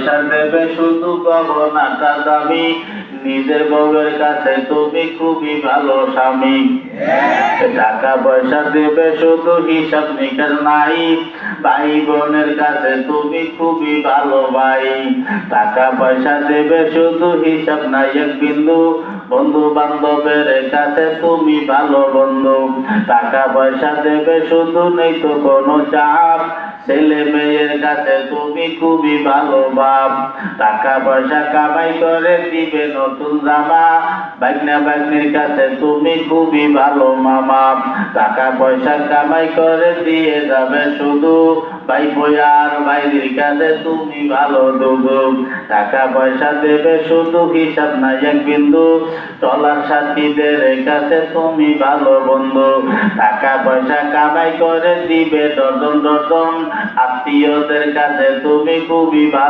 পয়সা দেবে শুধু গহনাটা দামি, নিজের বউয়ের কাছে তুমি খুবই ভালো স্বামী। টাকা পয়সা দেবে শুধু হিসাব নিকাশ নাই, ভাই বোনের কাছে তুমি খুবই ভালো ভাই। টাকা পয়সা দেবে শুধু হিসাব নাই এক বিন্দু, বন্ধু বান্ধবের কাছে তুমি ভালো বন্ধু। টাকা পয়সা দেবে শুধু নেই তো কোনো চাপ, ছেলে মেয়ের কাছে তুমি খুবই ভালো বাপ। টাকা পয়সা কামাই করে দিবে নতুন জামা, ভাগ্না ভাগ্নির কাছে তুমি খুবই ভালো মামা। টাকা পয়সা কামাই করে দিয়ে যাবে শুধু, ভাই বয়ার ভাইদের কাছে তুমি ভালো দুদু। টাকা পয়সা দেবে শুধু হিসাব নাই এক বিন্দু, চলার সাথীদের কাছে তুমি ভালো বন্ধু। টাকা পয়সা কামাই করে দিবে ডজন ডজন, আত্মীয়দের কাছে তুমি খুবই ভালো।